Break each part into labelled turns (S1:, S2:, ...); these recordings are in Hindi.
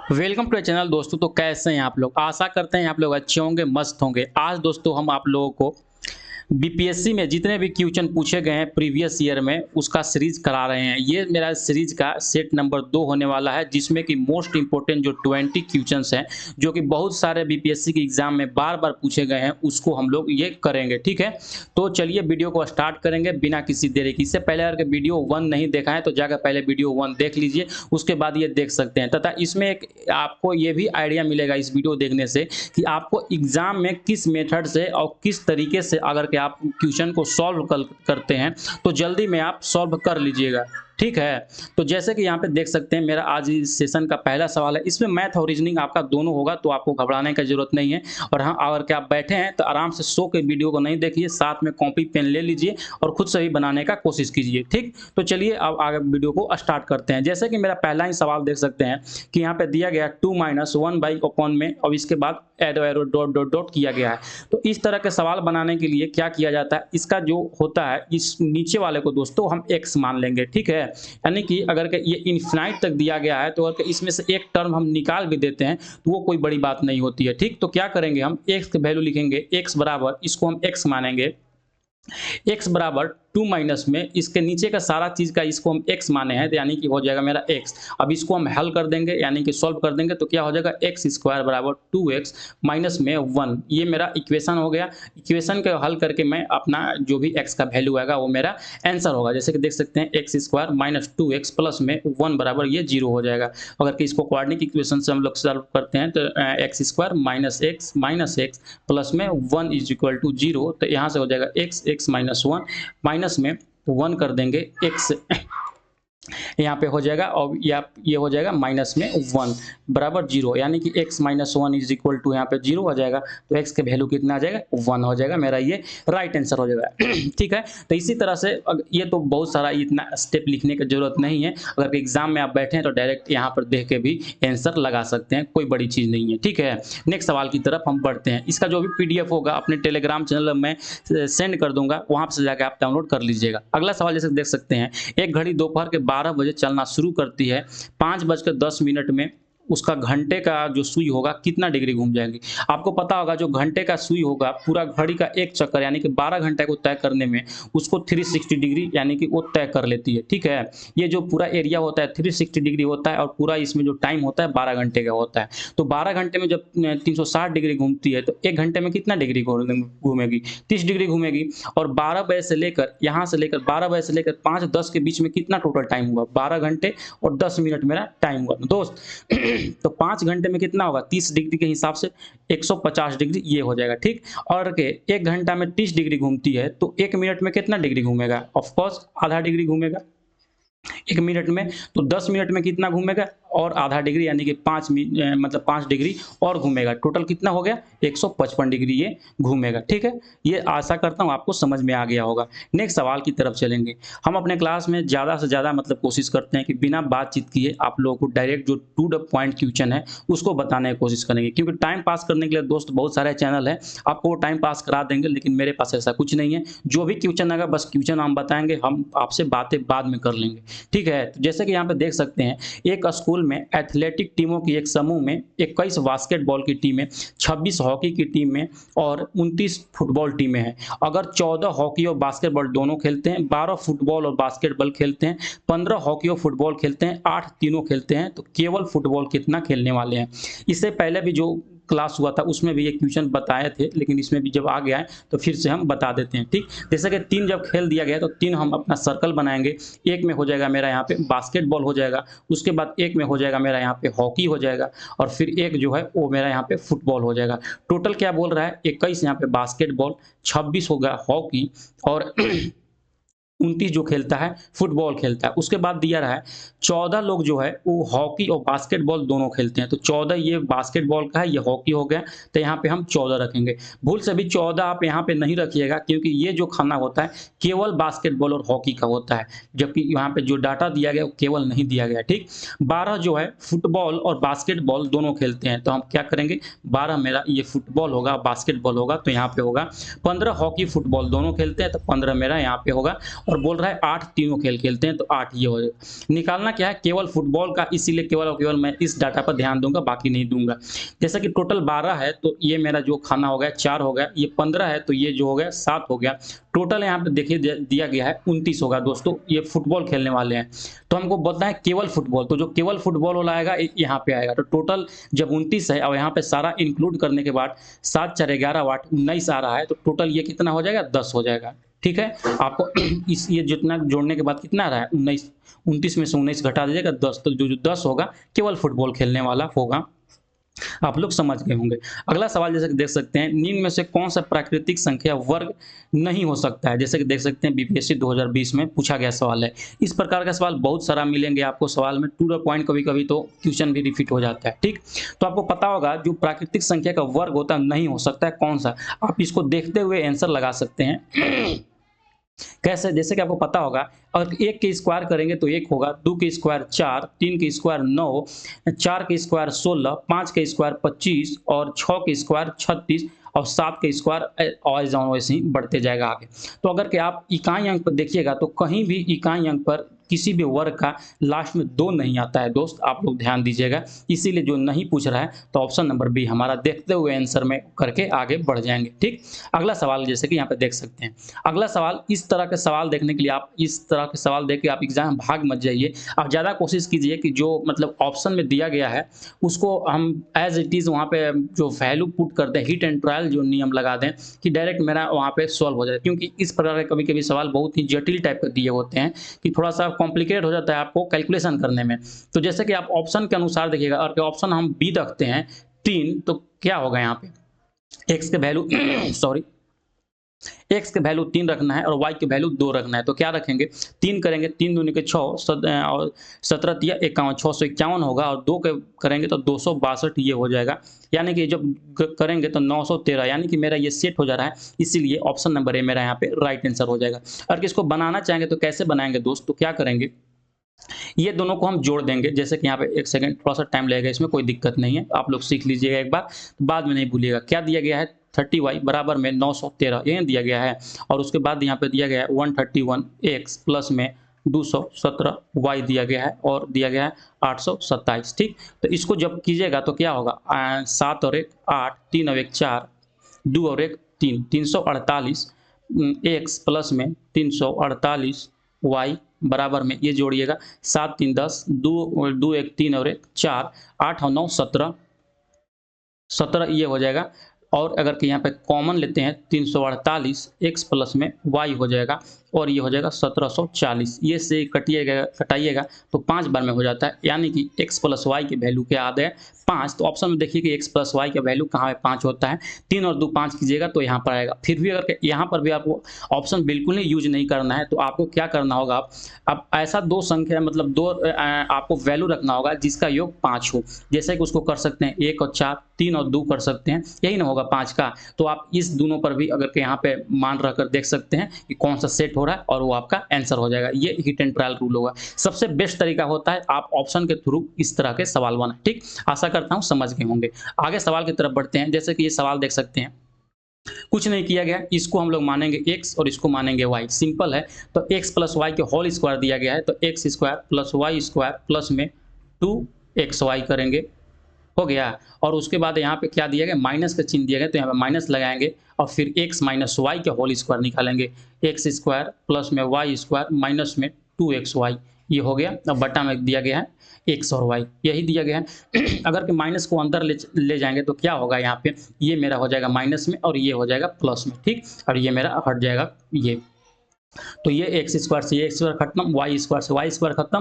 S1: वेलकम टू चैनल दोस्तों। तो कैसे हैं आप लोग? आशा करते हैं आप लोग अच्छे होंगे, मस्त होंगे। आज दोस्तों हम आप लोगों को बीपीएससी में जितने भी क्वेश्चन पूछे गए हैं प्रीवियस ईयर में उसका सीरीज करा रहे हैं। ये मेरा सीरीज का सेट नंबर 2 होने वाला है, जिसमें कि मोस्ट इंपोर्टेंट जो 20 क्वेश्चंस हैं जो कि बहुत सारे बीपीएससी के एग्जाम में बार बार पूछे गए हैं, उसको हम लोग ये करेंगे। ठीक है, तो चलिए वीडियो को स्टार्ट करेंगे बिना किसी देरी के। इससे पहले अगर वीडियो 1 नहीं देखा है तो जाकर पहले वीडियो 1 देख लीजिए, उसके बाद ये देख सकते हैं। तथा इसमें एक आपको ये भी आइडिया मिलेगा इस वीडियो देखने से कि आपको एग्जाम में किस मेथड से और किस तरीके से अगर कि आप क्वेश्चन को सॉल्व करते हैं तो जल्दी में आप सॉल्व कर लीजिएगा। ठीक है, तो जैसे कि यहाँ पे देख सकते हैं मेरा आज इस सेशन का पहला सवाल है। इसमें मैथ और रीजनिंग आपका दोनों होगा, तो आपको घबराने की जरूरत नहीं है। और हाँ, अगर कि आप बैठे हैं तो आराम से सो के वीडियो को नहीं देखिए, साथ में कॉपी पेन ले लीजिए और खुद से ही बनाने का कोशिश कीजिए। ठीक, तो चलिए अब आगे वीडियो को स्टार्ट करते हैं। जैसे कि मेरा पहला ही सवाल देख सकते हैं कि यहाँ पे दिया गया 2 - 1/अपॉन में, और इसके बाद arrow arrow dot dot dot किया गया है। तो इस तरह के सवाल बनाने के लिए क्या किया जाता है, इसका जो होता है इस नीचे वाले को दोस्तों हम x मान लेंगे। ठीक है, यानी कि अगर के ये इन्फिनाइट तक दिया गया है तो अगर इसमें से एक टर्म हम निकाल भी देते हैं तो वो कोई बड़ी बात नहीं होती है। ठीक, तो क्या करेंगे, हम x की वैल्यू लिखेंगे, x बराबर, इसको हम x मानेंगे, x बराबर 2 माइनस में इसके नीचे का सारा चीज का इसको हम x माने हैं, तो यानी कि हो जाएगा मेरा x। अब इसको हम हल कर देंगे यानी कि सॉल्व कर देंगे, तो क्या हो जाएगा x स्क्वायर बराबर 2x माइनस में 1। ये मेरा इक्वेशन हो गया। इक्वेशन को हल करके मैं अपना जो भी x का वैल्यू आएगा वो मेरा आंसर होगा। जैसे कि देख सकते हैं x square minus 2x plus में 1 बराबर ये 0 हो जाएगा। अगर कि इसको क्वाड्रेटिक इक्वेशन से हम लोग सॉल्व करते हैं तो x square minus x plus में 1 इज इक्वल टू 0। तो यहाँ से हो जाएगा x माइनस 1 माइनस में 1 कर देंगे x यहाँ पे हो जाएगा, और ये हो जाएगा माइनस में 1 बराबर 0, यानी कि x minus 1 is equal to यहाँ पे 0 हो जाएगा। तो x के वैल्यू कितना आ जाएगा, 1 हो जाएगा। मेरा ये राइट आंसर हो जाएगा। ठीक है, तो इसी तरह से ये तो बहुत सारा इतना स्टेप लिखने की जरूरत नहीं है। अगर एग्जाम में आप बैठे हैं तो डायरेक्ट यहाँ पर देख के भी आंसर लगा सकते हैं, कोई बड़ी चीज़ नहीं है। ठीक है, नेक्स्ट सवाल की तरफ हम बढ़ते हैं। इसका जो भी PDF होगा अपने टेलीग्राम चैनल में सेंड कर दूंगा, वहाँ से जाकर आप डाउनलोड कर लीजिएगा। अगला सवाल जैसे देख सकते हैं, एक घड़ी दोपहर के 12 बजे चलना शुरू करती है, 5:10 में उसका घंटे का जो सुई होगा कितना डिग्री घूम जाएंगे। आपको पता होगा जो घंटे का सुई होगा पूरा घड़ी का एक चक्कर यानी कि 12 घंटे को तय करने में उसको 360 डिग्री यानी कि वो तय कर लेती है। ठीक है, ये जो पूरा एरिया होता है 360 डिग्री होता है, और पूरा इसमें जो टाइम होता है 12 घंटे का होता है। तो 12 घंटे में जब 360 डिग्री घूमती है तो एक घंटे में कितना डिग्री घूमेगी, 30 डिग्री घूमेगी। और 12 बजे से लेकर यहाँ से लेकर 12 बजे से लेकर 5:10 के बीच में कितना टोटल टाइम हुआ, 12 घंटे और 10 मिनट मेरा टाइम हुआ दोस्त। तो 5 घंटे में कितना होगा, 30 डिग्री के हिसाब से 150 डिग्री ये हो जाएगा। ठीक, और के 1 घंटा में 30 डिग्री घूमती है तो 1 मिनट में कितना डिग्री घूमेगा, ऑफ कोर्स आधा डिग्री घूमेगा 1 मिनट में। तो 10 मिनट में कितना घूमेगा और आधा डिग्री यानी कि 5 डिग्री और घूमेगा। टोटल कितना हो गया, 155 डिग्री ये घूमेगा। ठीक है, ये आशा करता हूँ आपको समझ में आ गया होगा। नेक्स्ट सवाल की तरफ चलेंगे। हम अपने क्लास में ज़्यादा से ज़्यादा कोशिश करते हैं कि बिना बातचीत किए आप लोगों को डायरेक्ट जो टू द पॉइंट क्वेश्चन है उसको बताने की कोशिश करेंगे, क्योंकि टाइम पास करने के लिए दोस्त बहुत सारे चैनल है, आपको वो टाइम पास करा देंगे, लेकिन मेरे पास ऐसा कुछ नहीं है। जो भी क्वेश्चन आएगा बस क्वेश्चन हम बताएंगे, हम आपसे बातें बाद में कर लेंगे। ठीक है, तो जैसे कि यहाँ पे देख सकते हैं एक स्कूल में एथलेटिक टीमों की एक समूह में 21 बास्केटबॉल की टीमें, 26 हॉकी की टीमें और 29 फुटबॉल टीमें हैं। अगर 14 हॉकी और बास्केटबॉल दोनों खेलते हैं, 12 फुटबॉल और बास्केटबॉल खेलते हैं, 15 हॉकी और फुटबॉल खेलते हैं, 8 तीनों खेलते हैं, तो केवल फुटबॉल कितना खेलने वाले हैं। इससे पहले भी जो क्लास हुआ था उसमें भी एक क्वेश्चन बताए थे, लेकिन इसमें भी जब आ गया है तो फिर से हम बता देते हैं। ठीक, जैसे कि 3 जब खेल दिया गया तो 3 हम अपना सर्कल बनाएंगे। एक में हो जाएगा मेरा यहाँ पे बास्केटबॉल हो जाएगा, उसके बाद एक में हो जाएगा मेरा यहाँ पे हॉकी हो जाएगा, और फिर एक जो है वो मेरा यहाँ पे फुटबॉल हो जाएगा। टोटल क्या बोल रहा है, 21 यहाँ पे बास्केटबॉल, 26 होगा हॉकी और 29 जो खेलता है फुटबॉल खेलता है। उसके बाद दिया रहा है 14 लोग जो है वो हॉकी और बास्केटबॉल दोनों खेलते हैं। तो 14 ये बास्केटबॉल का है, ये हॉकी हो गया, तो यहाँ पे हम 14 रखेंगे। भूल से भी 14 आप यहाँ पे नहीं रखिएगा, क्योंकि ये जो खाना होता है केवल बास्केटबॉल और हॉकी का होता है, जबकि यहाँ पे जो डाटा दिया गया वो केवल नहीं दिया गया। ठीक, 12 जो है फुटबॉल और बास्केटबॉल दोनों खेलते हैं, तो हम क्या करेंगे, 12 मेरा ये फुटबॉल होगा, बास्केटबॉल होगा, तो यहाँ पे होगा। 15 हॉकी फुटबॉल दोनों खेलते हैं, तो 15 मेरा यहाँ पे होगा। और बोल रहा है 8 तीनों खेल खेलते हैं तो 8 ये हो जाएगा। निकालना क्या है, केवल फुटबॉल का, इसीलिए केवल और केवल मैं इस डाटा पर ध्यान दूंगा, बाकी नहीं दूंगा। जैसा कि टोटल 12 है तो ये मेरा जो खाना हो गया 4 हो गया, ये 15 है तो ये जो हो गया 7 हो गया। टोटल यहाँ पे देखिए दिया गया है 29 होगा दोस्तों, ये फुटबॉल खेलने वाले हैं। तो हमको बोलता है केवल फुटबॉल, तो जो केवल फुटबॉल वाला आएगा यहाँ पे आएगा। तो टोटल जब 29 है और यहाँ पे सारा इंक्लूड करने के बाद 7 4 11 8 19 आ रहा है, तो टोटल ये कितना हो जाएगा, 10 हो जाएगा। ठीक है, आपको इस ये जितना जोड़ने के बाद कितना आ रहा है 19, 29 में से 19 घटा दीजिएगा 10, तो जो 10 होगा केवल फुटबॉल खेलने वाला होगा। आप लोग समझ गए होंगे। अगला सवाल जैसे कि देख सकते हैं, निम्न में से कौन सा प्राकृतिक संख्या वर्ग नहीं हो सकता है। जैसे कि देख सकते हैं बीपीएससी 2020 में पूछा गया सवाल है। इस प्रकार का सवाल बहुत सारा मिलेंगे आपको सवाल में, टू द पॉइंट, कभी कभी तो क्वेश्चन भी रिपीट हो जाता है। ठीक, तो आपको पता होगा जो प्राकृतिक संख्या का वर्ग होता है नहीं हो सकता है कौन सा, आप इसको देखते हुए आंसर लगा सकते हैं। कैसे, जैसे कि आपको पता होगा, अगर 1 के स्क्वायर करेंगे तो 1 होगा, 2 के स्क्वायर 4, 3 के स्क्वायर 9, 4 के स्क्वायर 16, 5 के स्क्वायर 25 और 6 के स्क्वायर 36 और 7 के स्क्वायर और जाओ वैसे ही बढ़ते जाएगा आगे। तो अगर कि आप इकाई अंक पर देखिएगा तो कहीं भी इकाई अंक पर किसी भी वर्ग का लास्ट में 2 नहीं आता है दोस्त, आप लोग ध्यान दीजिएगा। इसीलिए जो नहीं पूछ रहा है तो ऑप्शन नंबर बी हमारा देखते हुए आंसर में करके आगे बढ़ जाएंगे। ठीक, अगला सवाल जैसे कि यहाँ पे देख सकते हैं, अगला सवाल, इस तरह के सवाल देखने के लिए आप इस तरह के सवाल देख के आप एग्जाम में भाग मत जाइए। आप ज़्यादा कोशिश कीजिए कि जो मतलब ऑप्शन में दिया गया है उसको हम एज इट इज़ वहाँ पे जो वैल्यू पुट करते हैं, हिट एंड ट्रायल जो नियम लगा दें कि डायरेक्ट मेरा वहाँ पे सॉल्व हो जाए। क्योंकि इस प्रकार के कभी कभी सवाल बहुत ही जटिल टाइप के दिए होते हैं कि थोड़ा सा कॉम्प्लिकेटेड हो जाता है आपको कैलकुलेशन करने में। तो जैसे कि आप ऑप्शन के अनुसार देखिएगा, और ऑप्शन हम बी रखते हैं 3, तो क्या होगा यहाँ पे एक्स के वैल्यू सॉरी एक्स के वैल्यू 3 रखना है और वाई के वैल्यू 2 रखना है। तो क्या रखेंगे, 3 करेंगे, 3 दूनी के 6 और 17 तिया 51, 651 होगा, और 2 के करेंगे तो 262 ये हो जाएगा। यानी कि जब करेंगे तो 913, यानी कि मेरा ये सेट हो जा रहा है, इसीलिए ऑप्शन नंबर ए मेरा यहाँ पे राइट आंसर हो जाएगा। और किसको बनाना चाहेंगे तो कैसे बनाएंगे दोस्त, तो क्या करेंगे, ये दोनों को हम जोड़ देंगे। जैसे कि यहाँ पे एक सेकंड थोड़ा सा टाइम लगेगा, इसमें कोई दिक्कत नहीं है, आप लोग सीख लीजिएगा एक बार, तो बाद में नहीं भूलिएगा। क्या दिया गया है, 30y बराबर में 913 ये दिया गया है, और उसके बाद यहाँ पे दिया गया है 131x प्लस में 217y दिया गया है, और दिया गया है 827। ठीक, तो इसको जब कीजिएगा तो क्या होगा, 7 और 1 8, 3 और 1 4, 2 और 1 3, 348 x प्लस में 348 y बराबर में ये जोड़िएगा 7 3 10, 2 1 3 और 1 4, 8 और 9 17, 17 ये हो जाएगा। और अगर कि यहाँ पे कॉमन लेते हैं 348 x प्लस में y हो जाएगा, और ये हो जाएगा 1740। ये से कटाइएगा तो 5 बार में हो जाता है, यानी कि x प्लस वाई की वैल्यू क्या आ गया 5। तो ऑप्शन में देखिए कि x प्लस वाई का वैल्यू कहाँ है, 5 होता है। 3 और 2 5 कीजिएगा तो यहाँ पर आएगा। फिर भी अगर यहाँ पर भी आपको ऑप्शन बिल्कुल नहीं यूज नहीं करना है तो आपको क्या करना होगा, आप ऐसा दो संख्या मतलब दो आपको वैल्यू रखना होगा जिसका योग 5 हो। जैसे कि उसको कर सकते हैं 1 और 4, 3 और 2 कर सकते हैं, यही ना होगा 5 का। तो आप इस दोनों पर भी अगर के यहाँ पे मान रखकर देख सकते हैं कि कौन सा सेट हो रहा है, और वो आपका आंसर हो जाएगा। ये हिट एंड ट्रायल रूल होगा। सबसे बेस्ट तरीका होता है आप ऑप्शन के थ्रू इस तरह के सवाल बनाएं। ठीक, आशा करता हूँ समझ गए होंगे। आगे सवाल की तरफ बढ़ते हैं। जैसे कि ये सवाल देख सकते हैं, कुछ नहीं किया गया, इसको हम लोग मानेंगे x और इसको मानेंगे y। सिंपल है। तो x प्लस वाई के होल स्क्वायर दिया गया है, तो x square plus y square plus में 2xy करेंगे, हो गया। और उसके बाद यहाँ पे क्या दिया गया, माइनस का चिन्ह दिया गया, तो यहाँ पे माइनस लगाएंगे और फिर x माइनस वाई के होल स्क्वायर निकालेंगे। एक्स स्क्वायर प्लस में वाई स्क्वायर माइनस में 2xy, ये हो गया। अब बटा में दिया गया है x और y, यही दिया गया है। अगर कि माइनस को अंदर ले जाएंगे तो क्या होगा, यहाँ पे ये मेरा हो जाएगा माइनस में और ये हो जाएगा प्लस में। ठीक, और ये मेरा हट जाएगा ये। तो ये एक्स स्क्वायर से ये एक्स स्क्वायर खत्म, वाई स्क्वायर से वाई स्क्वायर खत्म,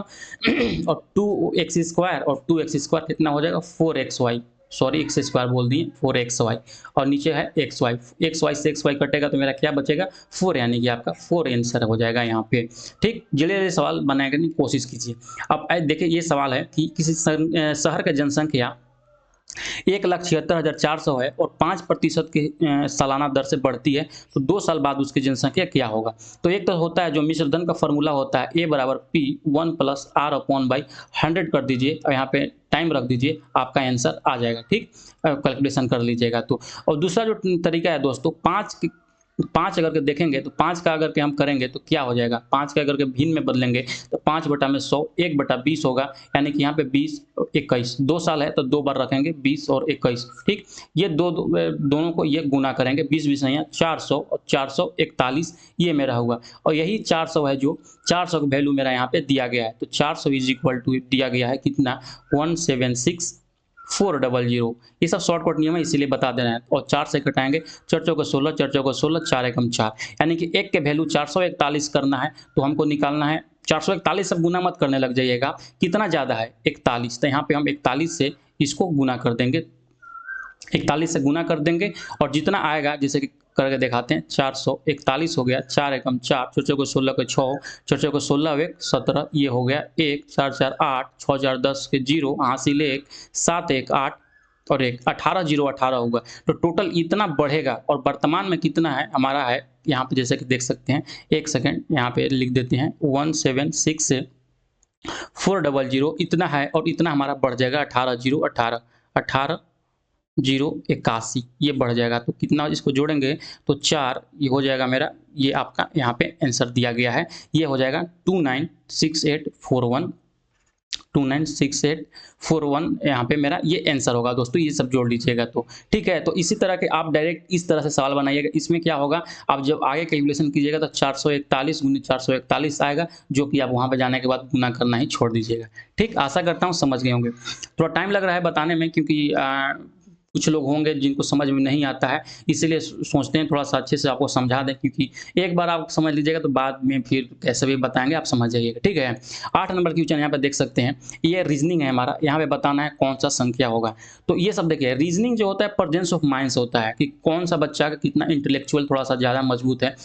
S1: और 2x स्क्वायर और 2x स्क्वायर कितना हो जाएगा 4xy, सॉरी एक्स स्क्वायर बोल दिए 4xy, और नीचे है xy। xy से xy कटेगा तो मेरा क्या बचेगा 4, यानी कि आपका 4 आंसर हो जाएगा यहाँ पे। ठीक, जल्दी सवाल बनाने की कोशिश कीजिए। अब देखिए ये सवाल है कि किसी शहर का जनसंख्या 1,76,400 है और 5% की सालाना दर से बढ़ती है, तो 2 साल बाद उसकी जनसंख्या क्या होगा। तो एक तो होता है जो मिश्रधन का फॉर्मूला होता है, a बराबर p 1 plus r upon by 100 कर दीजिए और यहाँ पे टाइम रख दीजिए, आपका आंसर आ जाएगा। ठीक, कैलकुलेशन कर लीजिएगा तो। और दूसरा जो तरीका है दोस्तों, 5 अगर के देखेंगे तो 5 का अगर के हम करेंगे तो क्या हो जाएगा, 5 का अगर के भिन्न में बदलेंगे तो 5 बटा में 100, 1 बटा 20 होगा, यानी कि यहाँ पे 20 और 21, 2 साल है तो 2 बार रखेंगे 20 और 21। ठीक, ये दोनों को ये गुना करेंगे, 20 नहीं है 400 और 441 ये मेरा हुआ। और यही 400 है जो 400 का वैल्यू मेरा यहाँ पे दिया गया है। तो 400 इज इक्वल टू दिया गया है कितना, 176400। ये सब शॉर्टकट नियम है इसीलिए बता दे रहे हैं। और 4 से घटाएंगे, 4 चौको 16, 4 चौको 16, 4 एकम 4, यानी कि 1 के वैल्यू 441 करना है तो हमको निकालना है 441। सब गुना मत करने लग जाइएगा, कितना ज़्यादा है 41, तो यहाँ पे हम 41 से इसको गुना कर देंगे, 41 से गुना कर देंगे और जितना आएगा जैसे कि करके दिखाते हैं, 441 हो गया, 4 एकम 4, 4 चौको 16 के 6, 4 चौको 16 एक 17, ये हो गया 1, 4 4 8, 6 4 10 के 0, हासिल 1, 7 1 8 और 1, 18 0 18 होगा। तो टोटल इतना बढ़ेगा और वर्तमान में कितना है हमारा है यहाँ पे जैसे कि देख सकते हैं, एक सेकेंड यहाँ पे लिख देते हैं, 176400 इतना है और इतना हमारा बढ़ जाएगा 18 0 18, 18 081 ये बढ़ जाएगा। तो कितना इसको जोड़ेंगे तो 4, ये हो जाएगा मेरा, ये आपका यहाँ पे आंसर दिया गया है, ये हो जाएगा 296841, 296841 यहाँ पे मेरा ये आंसर होगा दोस्तों। ये सब जोड़ लीजिएगा तो ठीक है। तो इसी तरह के आप डायरेक्ट इस तरह से सवाल बनाइएगा। इसमें क्या होगा, आप जब आगे कैलकुलेशन कीजिएगा तो 441 गुनी 441 आएगा, जो कि आप वहाँ पे जाने के बाद गुना करना ही छोड़ दीजिएगा। ठीक, आशा करता हूँ समझ गए होंगे। थोड़ा टाइम लग रहा है बताने में क्योंकि कुछ लोग होंगे जिनको समझ में नहीं आता है, इसीलिए सोचते हैं थोड़ा सा अच्छे से आपको समझा दें, क्योंकि एक बार आप समझ लीजिएगा तो बाद में फिर कैसे भी बताएंगे आप समझ जाइएगा। ठीक है, 8 नंबर क्वेश्चन यहाँ पे देख सकते हैं, ये रीजनिंग है हमारा, यहाँ पे बताना है कौन सा संख्या होगा। तो ये सब देखिए, रीजनिंग जो होता है प्रेजेंस ऑफ माइंड्स होता है कि कौन सा बच्चा का कितना इंटेलेक्चुअल थोड़ा सा ज़्यादा मजबूत है।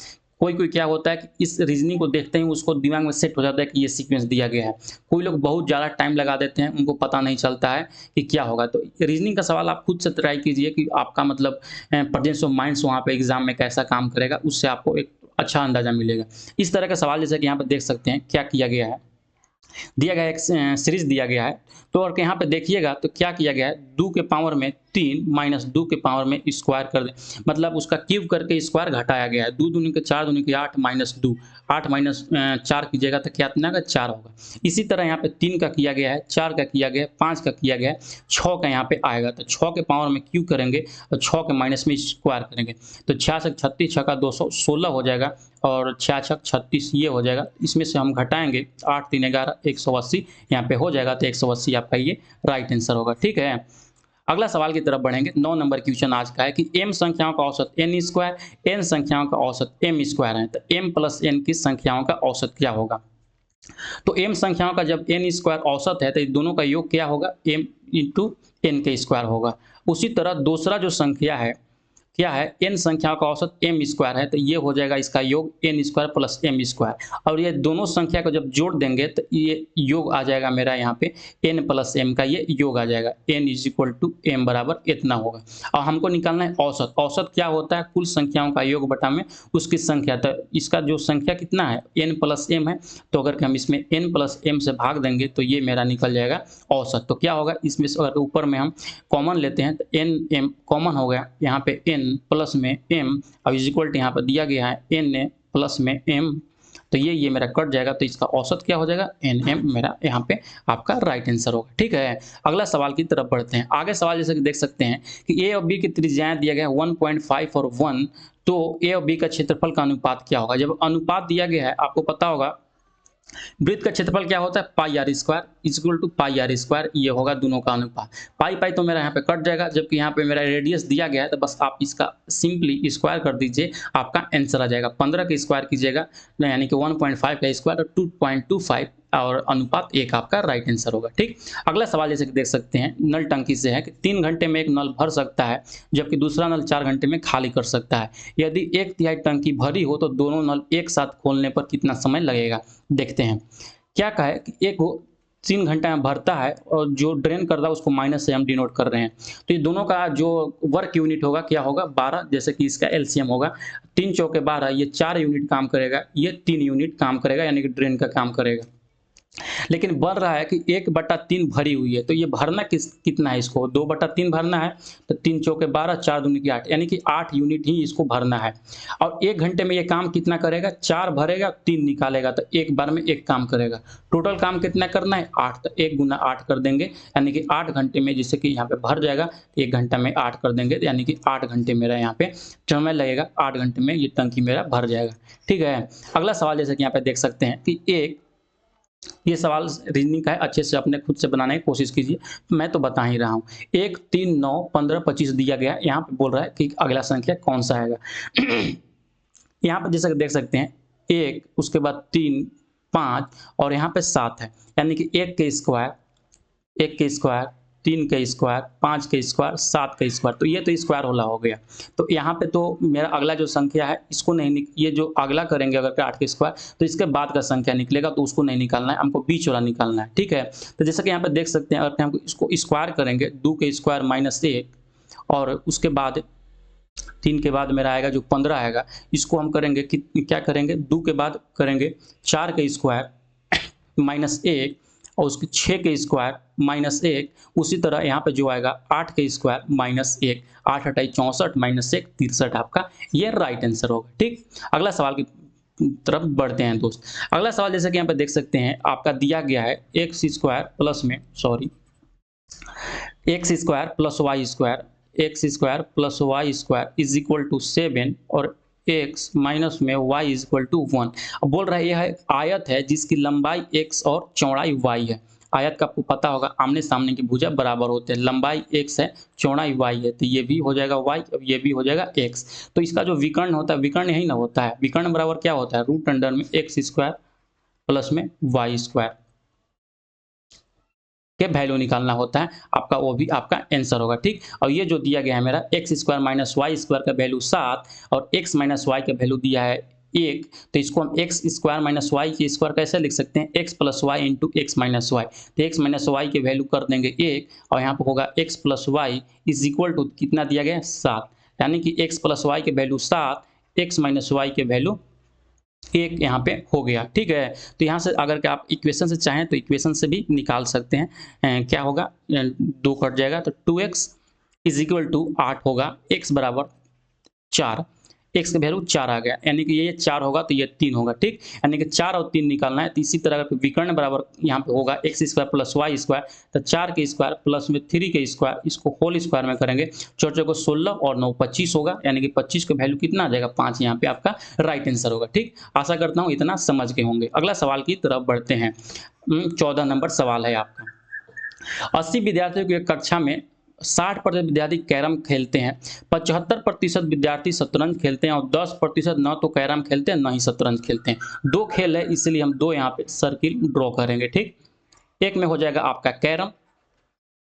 S1: कोई क्या होता है कि इस रीजनिंग को देखते ही उसको दिमाग में सेट हो जाता है कि ये सीक्वेंस दिया गया है। कोई लोग बहुत ज़्यादा टाइम लगा देते हैं, उनको पता नहीं चलता है कि क्या होगा। तो रीजनिंग का सवाल आप खुद से ट्राई कीजिए कि आपका मतलब प्रेजेंस ऑफ माइंड्स वहाँ पे एग्जाम में कैसा काम करेगा, उससे आपको एक अच्छा अंदाजा मिलेगा। इस तरह का सवाल जैसे कि यहाँ पर देख सकते हैं क्या किया गया है, दिया गया एक सीरीज दिया गया है। तो और यहाँ पे देखिएगा तो क्या किया गया है, 2 के पावर में 3 माइनस 2 के पावर में स्क्वायर कर दे, मतलब उसका क्यूब करके स्क्वायर घटाया गया है। 2 दूनी के 4 दूनी के 8 माइनस 2, 8 माइनस 4 कीजिएगा तो क्या इतना का 4 होगा। इसी तरह यहाँ पे 3 का किया गया है, 4 का किया गया है, 5 का किया गया है, 6 का यहाँ पे आएगा तो 6 के पावर में क्यूब करेंगे और 6 के माइनस में स्क्वायर करेंगे तो 6 से 36, 6 का 216 हो जाएगा और 6 6 36 ये हो जाएगा। इसमें से हम घटाएंगे 8 3 11 180 यहाँ पे हो जाएगा, तो 180 आपका ये राइट आंसर होगा। ठीक है, अगला सवाल की तरफ बढ़ेंगे। 9 नंबर क्वेश्चन आज का है कि m संख्याओं का औसत n स्क्वायर, n संख्याओं का औसत m स्क्वायर है, तो m प्लस n की संख्याओं का औसत क्या होगा। तो m संख्याओं का जब n स्क्वायर औसत है तो दोनों का योग क्या होगा, m इंटू n के स्क्वायर होगा। उसी तरह दूसरा जो संख्या है क्या है, n संख्याओं का औसत m स्क्वायर है, तो ये हो जाएगा इसका योग n square plus m square, और ये दोनों संख्या को जब जोड़ देंगे तो ये योग आ जाएगा मेरा यहाँ पे n प्लस m का ये योग आ जाएगा, n is equal to m बराबर इतना होगा। और हमको निकालना है औसत। औसत क्या होता है, कुल संख्याओं का योग बटा में उसकी संख्या। तो इसका जो संख्या कितना है n प्लस m है, तो अगर हम इसमें n प्लस m से भाग देंगे तो ये मेरा निकल जाएगा औसत। तो क्या होगा, इसमें से अगर ऊपर में हम कॉमन लेते हैं तो n m कॉमन हो गया, यहाँ पे n प्लस में m, अब इज इक्वल टू यहाँ पर दिया गया है n प्लस में m, तो ये मेरा कट जाएगा, तो इसका औसत क्या हो जाएगा nm, मेरा यहाँ पे आपका राइट आंसर होगा। ठीक है, अगला सवाल की तरफ बढ़ते हैं। आगे सवाल जैसे कि देख सकते हैं कि a और b की त्रिज्याएं दिया गया है 1.5 और 1, तो a और b का क्षेत्रफल का अनुपात क्या होगा। जब अनुपात दिया गया है, आपको पता होगा वृत्त का क्षेत्रफल क्या होता है, pi r square equal to pi r square, ये होगा दोनों का अनुपात। पाई पाई तो मेरा यहाँ पे कट जाएगा, जबकि यहाँ पे मेरा रेडियस दिया गया है, तो बस आप इसका सिंपली स्क्वायर कर दीजिए, आपका आंसर आ जाएगा। 15 का स्क्वायर कीजिएगा यानी कि 1.5 का स्क्वायर और 2.25 और अनुपात 1 आपका राइट आंसर होगा। ठीक, अगला सवाल जैसे कि देख सकते हैं नल टंकी से है कि 3 घंटे में एक नल भर सकता है, जबकि दूसरा नल 4 घंटे में खाली कर सकता है। यदि 1/3 टंकी भरी हो तो दोनों नल एक साथ खोलने पर कितना समय लगेगा। देखते हैं क्या कहा है कि एक 3 घंटा में भरता है और जो ड्रेन कर रहा है उसको माइनस से हम डिनोट कर रहे हैं, तो ये दोनों का जो वर्क यूनिट होगा क्या होगा 12, जैसे कि इसका एलसीएम होगा 3 चौके 12, ये 4 यूनिट काम करेगा, ये 3 यूनिट काम करेगा, यानी कि ड्रेन का काम करेगा। लेकिन बन रहा है कि 1/3 भरी हुई है, तो ये भरना कितना है इसको, 2/3 भरना है, तो 3 चौके 12, 4 दूनी की 8, यानी कि 8 यूनिट ही इसको भरना है। और 1 घंटे में ये काम कितना करेगा, 4 भरेगा, 3 निकालेगा, तो एक बार में 1 काम करेगा। टोटल काम कितना करना है, 8, तो 1 गुना 8 कर देंगे, यानी कि 8 घंटे में, जिससे कि यहाँ पे भर जाएगा, 1 घंटा में 8 कर देंगे, यानी कि 8 घंटे मेरा यहाँ पे समय लगेगा, 8 घंटे में ये टंकी मेरा भर जाएगा। ठीक है, अगला सवाल जैसे कि यहाँ पे देख सकते हैं कि ये सवाल रीजनिंग का है, अच्छे से अपने खुद से बनाने की कोशिश कीजिए, मैं तो बता ही रहा हूँ। 1, 3, 9, 15, 25 दिया गया है, यहाँ पे बोल रहा है कि अगला संख्या कौन सा आएगा। यहाँ पर जैसे देख सकते हैं 1, उसके बाद 3, 5 और यहाँ पे 7 है, यानी कि 1 के स्क्वायर, 1 के स्क्वायर, 3 के स्क्वायर, 5 के स्क्वायर, 7 के स्क्वायर, तो ये तो स्क्वायर वाला हो गया। तो यहाँ पे तो मेरा अगला जो संख्या है इसको नहीं, ये जो अगला करेंगे अगर 8 के स्क्वायर, तो इसके बाद का संख्या निकलेगा, तो उसको नहीं निकालना है, हमको बीच वाला निकालना है। ठीक है, तो जैसा कि यहाँ पे देख सकते हैं, अगर हम इसको स्क्वायर करेंगे, 2 के स्क्वायर माइनस 1, और उसके बाद 3 के बाद मेरा आएगा जो 15 आएगा, इसको हम करेंगे कि क्या करेंगे, 2 के बाद करेंगे 4 के स्क्वायर माइनस 1, और उसके 6 के स्क्वायर माइनस 1, उसी तरह यहाँ पे जो आएगा 8 के स्क्वायर माइनस 1, 8 8 64 माइनस 1 63 आपका ये राइट आंसर होगा। ठीक, अगला सवाल की तरफ बढ़ते हैं दोस्त। अगला सवाल जैसे कि यहाँ पे देख सकते हैं, आपका दिया गया है एक्स स्क्वायर प्लस में, sorry, x square plus y square, x square plus y square is equal to 7 और x माइनस में y इज इक्वल टू 1। अब बोल रहा है यह आयत है जिसकी लंबाई x और चौड़ाई y है। आयत का आपको पता होगा, आमने सामने की भुजा बराबर होते हैं, लंबाई x है, चौड़ाई y है, तो ये भी हो जाएगा y, अब ये भी हो जाएगा x। तो इसका जो विकर्ण होता है, विकर्ण यही ना होता है, विकर्ण बराबर क्या होता है, रूट अंडर में एक्स स्क्वायर प्लस में वाई स्क्वायर के वैल्यू निकालना होता है आपका, वो भी आपका आंसर होगा। ठीक, और ये जो दिया गया है मेरा x square minus y square का वैल्यू 7 और एक्स माइनस वाई का वैल्यू दिया है 1, तो इसको हम एक्स स्क्वायर माइनस वाई की स्क्वायर कैसे लिख सकते हैं, x plus y into x minus y, तो एक्स माइनस वाई के वैल्यू कर देंगे 1, और यहाँ पर होगा x plus y is equal to कितना दिया गया है 7, यानी कि एक्स प्लस वाई के वैल्यू 7, एक्स माइनस वाई के वैल्यू 1 यहाँ पे हो गया। ठीक है, तो यहाँ से अगर आप इक्वेशन से चाहें तो इक्वेशन से भी निकाल सकते हैं। क्या होगा, 2 कट जाएगा, तो 2x इज इक्वल टू 8 होगा, x बराबर 4, x का वैल्यू 4 आ गया, यानी कि ये 4 होगा तो ये 3 होगा। ठीक, यानी कि 4 और 3 निकालना है, तो इसी तरह अगर विकर्ण बराबर यहाँ पे होगा x square plus y square, तो 4 के स्क्वायर प्लस में 3 के स्क्वायर, इसको होल स्क्वायर में करेंगे, 4 को 16 और 9 25 होगा, यानी कि 25 का वैल्यू कितना आ जाएगा 5, यहाँ पे आपका राइट आंसर होगा। ठीक, आशा करता हूँ इतना समझ के होंगे। अगला सवाल की तरफ बढ़ते हैं। 14 नंबर सवाल है आपका। 80 विद्यार्थियों की कक्षा में 60% विद्यार्थी कैरम खेलते हैं, 75% विद्यार्थी शतरंज खेलते हैं, और 10% न तो कैरम खेलते हैं न ही शतरंज खेलते हैं। 2 खेल है, इसलिए हम 2 यहाँ पे सर्किल ड्रॉ करेंगे। ठीक, एक में हो जाएगा आपका कैरम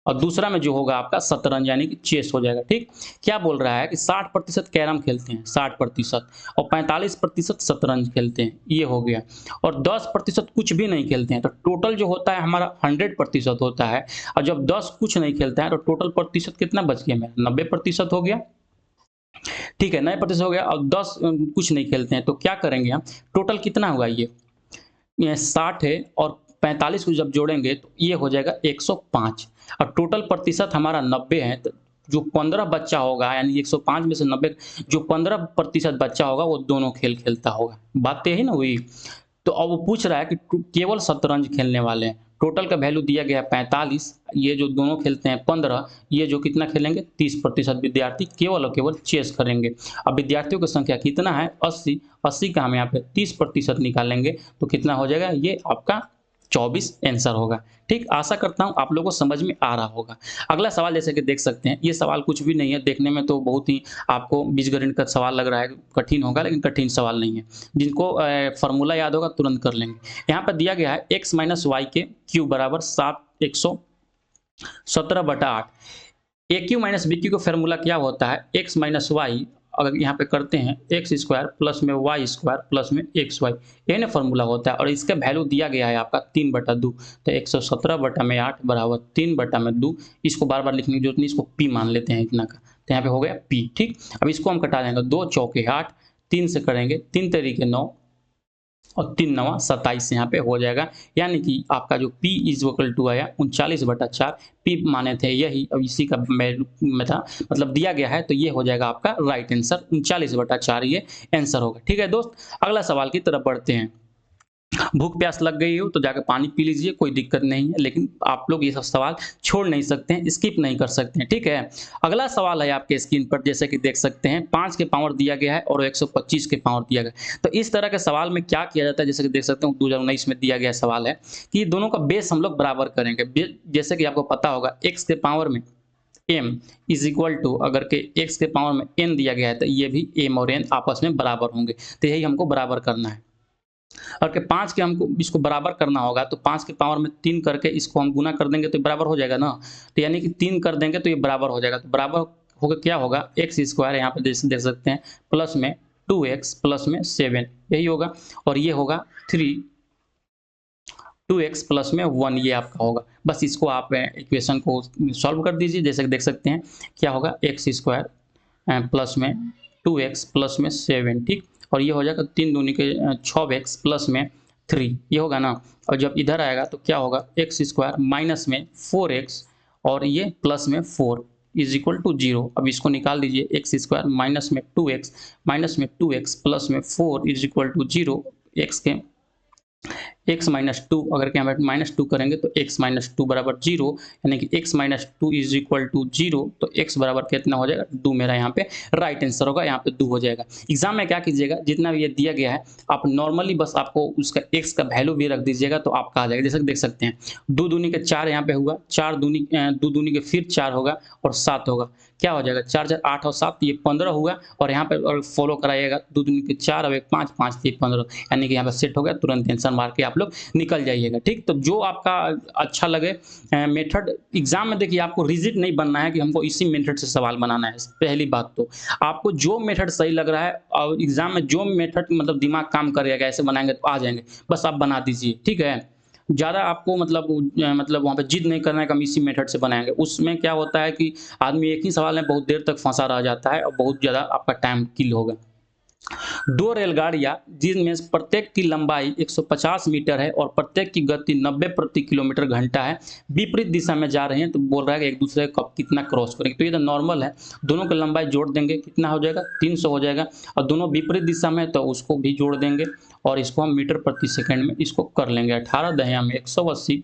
S1: और दूसरा में जो होगा आपका शतरंज, यानी कि चेस हो जाएगा। ठीक, क्या बोल रहा है कि 60% कैरम खेलते हैं, 60%, और 45% शतरंज खेलते हैं, ये हो गया, और 10% कुछ भी नहीं खेलते हैं, तो टोटल जो होता है हमारा 100% होता है। और जब 10 कुछ नहीं खेलता है तो टोटल प्रतिशत कितना बच गया मेरा, 90% हो गया। ठीक है, 90% हो गया, और 10 कुछ नहीं खेलते हैं, तो क्या करेंगे हम, टोटल कितना हुआ, ये 60 है और 45 को जब जोड़ेंगे तो ये हो जाएगा 105, और टोटल प्रतिशत हमारा 90 है, तो जो 15 बच्चा होगा, यानी 105 में से 90, जो 15% बच्चा होगा वो दोनों खेल खेलता होगा। बात तो यही ना हुई। तो अब वो पूछ रहा है कि केवल शतरंज खेलने वाले हैं, टोटल का वैल्यू दिया गया है 45, ये जो दोनों खेलते हैं 15, ये जो कितना खेलेंगे 30% विद्यार्थी केवल और केवल चेस करेंगे। अब विद्यार्थियों की संख्या कितना है 80, 80 का हम यहाँ पे 30% निकालेंगे तो कितना हो जाएगा, ये आपका 24 आंसर होगा। ठीक, आशा करता हूँ आप लोगों को समझ में आ रहा होगा। अगला सवाल जैसे कि देख सकते हैं, ये सवाल कुछ भी नहीं है, देखने में तो बहुत ही आपको बीजगणित का सवाल लग रहा है, कठिन होगा, लेकिन कठिन सवाल नहीं है। जिनको फार्मूला याद होगा तुरंत कर लेंगे। यहाँ पर दिया गया है x माइनस वाई के क्यूब बराबर 117/8। ए क्यू माइनस बी क्यू का फॉर्मूला क्या होता है, x माइनस वाई, अगर यहाँ पे करते हैं एक्स स्क्वायर प्लस में वाई स्क्वायर प्लस में एक्स वाई, ये ना फॉर्मूला होता है, और इसका वैल्यू दिया गया है आपका 3/2, तो 117/8 बराबर 3/2। इसको बार बार लिखने की जरूरत नहीं, इसको पी मान लेते हैं इतना का, तो यहाँ पे हो गया पी। ठीक, अब इसको हम कटा देंगे, 2 चौके 8, 3 से करेंगे 3 तरीके 9, और 3 नवा 27 यहाँ पे हो जाएगा। यानी कि आपका जो P इज इक्वल टू आया 39/4। P माने थे यही, अब इसी का में था मतलब दिया गया है, तो ये हो जाएगा आपका राइट आंसर 39/4 ये आंसर होगा। ठीक है दोस्त, अगला सवाल की तरफ बढ़ते हैं। भूख प्यास लग गई हो तो जाकर पानी पी लीजिए, कोई दिक्कत नहीं है, लेकिन आप लोग ये सब सवाल छोड़ नहीं सकते हैं, स्किप नहीं कर सकते हैं। ठीक है, अगला सवाल है आपके स्क्रीन पर, जैसे कि देख सकते हैं 5 के पावर दिया गया है और 125 के पावर दिया गया है। तो इस तरह के सवाल में क्या किया जाता है, जैसे कि देख सकते हैं 2019 में दिया गया सवाल है कि दोनों का बेस हम लोग बराबर करेंगे। जैसे कि आपको पता होगा x के पावर में m इज इक्वल टू, अगर के x के पावर में n दिया गया है तो ये भी m और n आपस में बराबर होंगे, तो यही हमको बराबर करना है। और के 5 के हमको इसको बराबर करना होगा, तो 5 के पावर में 3 करके इसको हम गुना कर देंगे तो बराबर हो जाएगा ना। तो यानी कि 3 कर देंगे तो ये बराबर हो जाएगा। तो बराबर होगा क्या होगा, एक्स स्क्वायर यहाँ पे देख सकते हैं प्लस में 2x प्लस में 7, यही होगा। और ये होगा 2x प्लस में 1, ये आपका होगा। बस इसको आप इक्वेशन को सॉल्व कर दीजिए। जैसे कि देख सकते हैं क्या होगा, एक्स स्क्वायर प्लस में 2x प्लस में 7, ठीक। और ये हो जाएगा 3 दूनी के 6x प्लस में 3, ये होगा ना। और जब इधर आएगा तो क्या होगा, एक्स स्क्वायर माइनस में 4x और ये प्लस में 4 इज इक्वल टू 0। अब इसको निकाल दीजिए, एक्स स्क्वायर माइनस में 2x प्लस में 4 इज इक्वल टू 0। एक्स के x माइनस 2 अगर क्या माइनस 2 करेंगे तो x माइनस 2 बराबर 0, यानी कि x minus 2 is equal to 0। तो x बराबर कितना हो जाएगा, 2 मेरा यहाँ पे राइट आंसर होगा, यहाँ पे 2 हो जाएगा। एग्जाम में क्या कीजिएगा, जितना भी ये दिया गया है आप नॉर्मली बस आपको उसका x का वैल्यू भी रख दीजिएगा तो आपका आ जाएगा। जैसे देख सकते हैं 2 दूनी के 4 यहाँ पे हुआ, 2 दूनी के फिर 4 होगा और 7 होगा, क्या हो जाएगा 4 4 8 और 7 ये 15 हुआ। और यहाँ पे और फॉलो कराइएगा 2 दूनी के 4 और 1 5 5 3 15, यानी कि यहाँ पे सेट हो गया। तुरंत आंसर मार के आप लोग निकल जाइएगा। ठीक, तो जो आपका अच्छा लगे मेथड, एग्जाम में देखिए आपको रिजिड नहीं बनना है कि हमको इसी मेथड से सवाल बनाना है। पहली बात तो आपको जो मेथड सही लग रहा है और एग्जाम में जो मेथड मतलब दिमाग काम करेगा ऐसे बनाएंगे तो आ जाएंगे, बस आप बना दीजिए। ठीक है, ज़्यादा आपको मतलब वहाँ पे जिद नहीं करना है कि हम इसी मेथड से बनाएंगे। उसमें क्या होता है कि आदमी एक ही सवाल में बहुत देर तक फंसा रह जाता है और बहुत ज़्यादा आपका टाइम किल होगा। 2 रेलगाड़ियां जिनमें प्रत्येक की लंबाई 150 मीटर है और प्रत्येक की गति 90 प्रति किलोमीटर घंटा है, विपरीत दिशा में जा रही हैं, तो बोल रहा है कि एक दूसरे को कितना क्रॉस करेंगे। तो ये तो नॉर्मल है, दोनों की लंबाई जोड़ देंगे कितना हो जाएगा, 300 हो जाएगा। और दोनों विपरीत दिशा में तो उसको भी जोड़ देंगे और इसको हम मीटर प्रति सेकंड में इसको कर लेंगे। 18 दहिया में 180,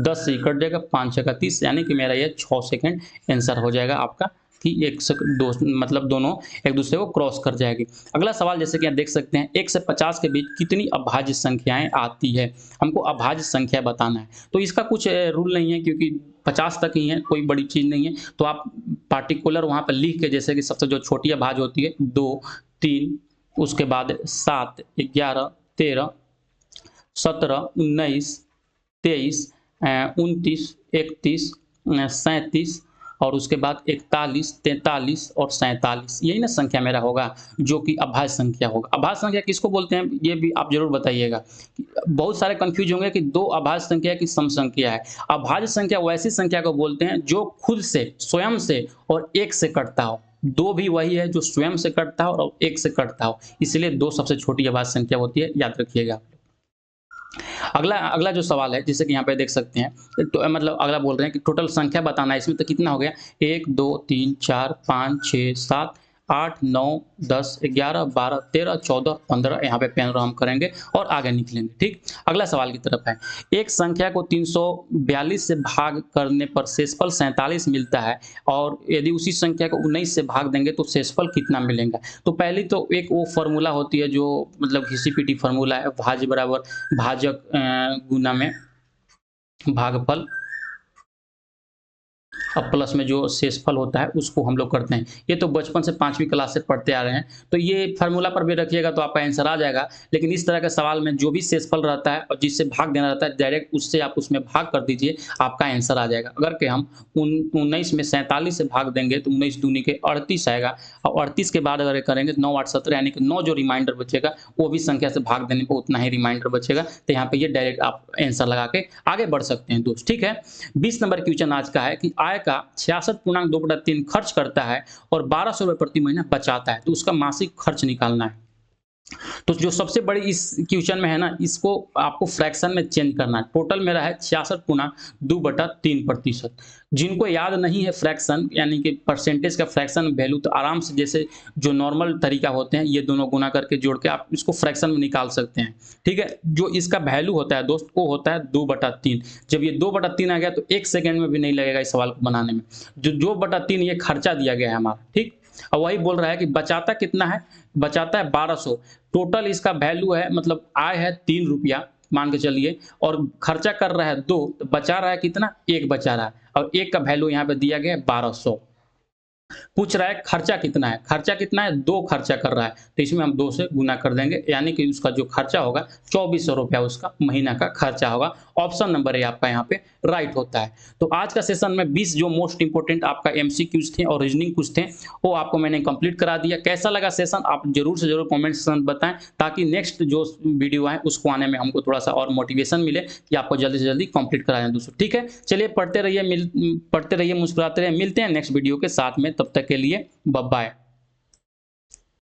S1: 10 से कट जाएगा, 5 छक्का 30, यानी कि मेरा ये 6 सेकंड आंसर हो जाएगा आपका कि मतलब दोनों एक दूसरे को क्रॉस कर जाएगी। अगला सवाल जैसे कि आप देख सकते हैं 1 से 50 के बीच कितनी अभाज्य संख्याएं आती है, हमको अभाज्य संख्या बताना है। तो इसका कुछ रूल नहीं है क्योंकि 50 तक ही है, कोई बड़ी चीज़ नहीं है। तो आप पार्टिकुलर वहाँ पर लिख के, जैसे कि सबसे जो छोटी अभाज्य होती है 2 3, उसके बाद 7 11 13 17 19 23 29 31 37 और उसके बाद 41 43 और 47, यही ना संख्या मेरा होगा जो कि अभाज्य संख्या होगा। अभाज्य संख्या किसको बोलते हैं ये भी आप जरूर बताइएगा। बहुत सारे कंफ्यूज होंगे कि दो अभाज्य संख्या की सम संख्या है। अभाज्य संख्या वैसी संख्या को बोलते हैं जो खुद से, स्वयं से और एक से कटता हो। दो भी वही है जो स्वयं से कटता हो और एक से कटता हो, इसलिए दो सबसे छोटी अभाज्य संख्या होती है, याद रखिएगा। अगला अगला जो सवाल है जैसे कि यहाँ पे देख सकते हैं, तो मतलब अगला बोल रहे हैं कि टोटल संख्या बताना है। इसमें तो कितना हो गया, 1 2 3 4 5 6 7 8 9 10 11 12 13 14 15, यहाँ पे पेन हम करेंगे और आगे निकलेंगे। ठीक, अगला सवाल की तरफ है। एक संख्या को 342 से भाग करने पर शेषफल 47 मिलता है और यदि उसी संख्या को 19 से भाग देंगे तो शेषफल कितना मिलेगा। तो पहली तो एक वो फार्मूला होती है जो मतलब घिसी-पिटी फार्मूला है, भाज्य बराबर भाजक गुना में भागफल अब प्लस में जो शेषफल होता है उसको हम लोग करते हैं। ये तो बचपन से 5वीं क्लास से पढ़ते आ रहे हैं, तो ये फार्मूला पर भी रखिएगा तो आपका आंसर आ जाएगा। लेकिन इस तरह के सवाल में जो भी शेषफल रहता है और जिससे भाग देना रहता है डायरेक्ट उससे आप उसमें भाग कर दीजिए, आपका आंसर आ जाएगा। अगर के हम 19 में 47 से भाग देंगे तो 19 दूनी के 38 आएगा और 38 के बाद अगर करेंगे तो 9 8 17, यानी कि 9 जो रिमाइंडर बचेगा वो भी संख्या से भाग देने पर उतना ही रिमाइंडर बचेगा। तो यहाँ पे ये डायरेक्ट आप आंसर लगा के आगे बढ़ सकते हैं दोस्त। ठीक है, 20 नंबर क्वेश्चन आज का है कि आय का 66.2/3 खर्च करता है और 1200 रुपये प्रति महीना बचाता है, तो उसका मासिक खर्च निकालना है। तो जो सबसे बड़ी इस क्वेश्चन में है ना, इसको आपको फ्रैक्शन में चेंज करना है। टोटल मेरा है 66 गुना 2/3%। जिनको याद नहीं है फ्रैक्शन यानी कि परसेंटेज का फ्रैक्शन वैल्यू, तो आराम से जैसे जो नॉर्मल तरीका होते हैं, ये दोनों गुना करके जोड़ के आप इसको फ्रैक्शन में निकाल सकते हैं। ठीक है, जो इसका वैल्यू होता है दोस्त, वो होता है 2/3। जब ये 2/3 आ गया तो 1 सेकंड में भी नहीं लगेगा इस सवाल को बनाने में। जो 2/3 ये खर्चा दिया गया है हमारा, ठीक। और वही बोल रहा है कि बचाता कितना है, बचाता है 1200। टोटल इसका वैल्यू है, मतलब आय है 3 रुपया मान के चलिए, और खर्चा कर रहा है 2, तो बचा रहा है कितना, 1 बचा रहा है, और 1 का वैल्यू यहाँ पे दिया गया है 1200। पूछ रहा है खर्चा कितना है, खर्चा कितना है, 2 खर्चा कर रहा है, तो इसमें हम 2 से गुना कर देंगे, यानी कि उसका जो खर्चा होगा 2400 रुपया उसका महीना का खर्चा होगा। ऑप्शन नंबर ए आपका यहाँ पे राइट होता है। तो आज का सेशन में 20 जो मोस्ट इंपोर्टेंट आपका एमसीक्यूज थे और रीजनिंग कुछ थे, वो आपको मैंने कंप्लीट करा दिया। कैसा लगा सेशन आप जरूर से जरूर कमेंट सेक्शन में बताएं, ताकि नेक्स्ट जो वीडियो है उसको आने में हमको थोड़ा सा और मोटिवेशन मिले कि आपको जल्दी से जल्दी कंप्लीट करा दें दोस्तों। ठीक है, चलिए पढ़ते रहिए, मुस्कुराते रहिए, मिलते हैं नेक्स्ट वीडियो के साथ में, तब तक के लिए बाय बाय।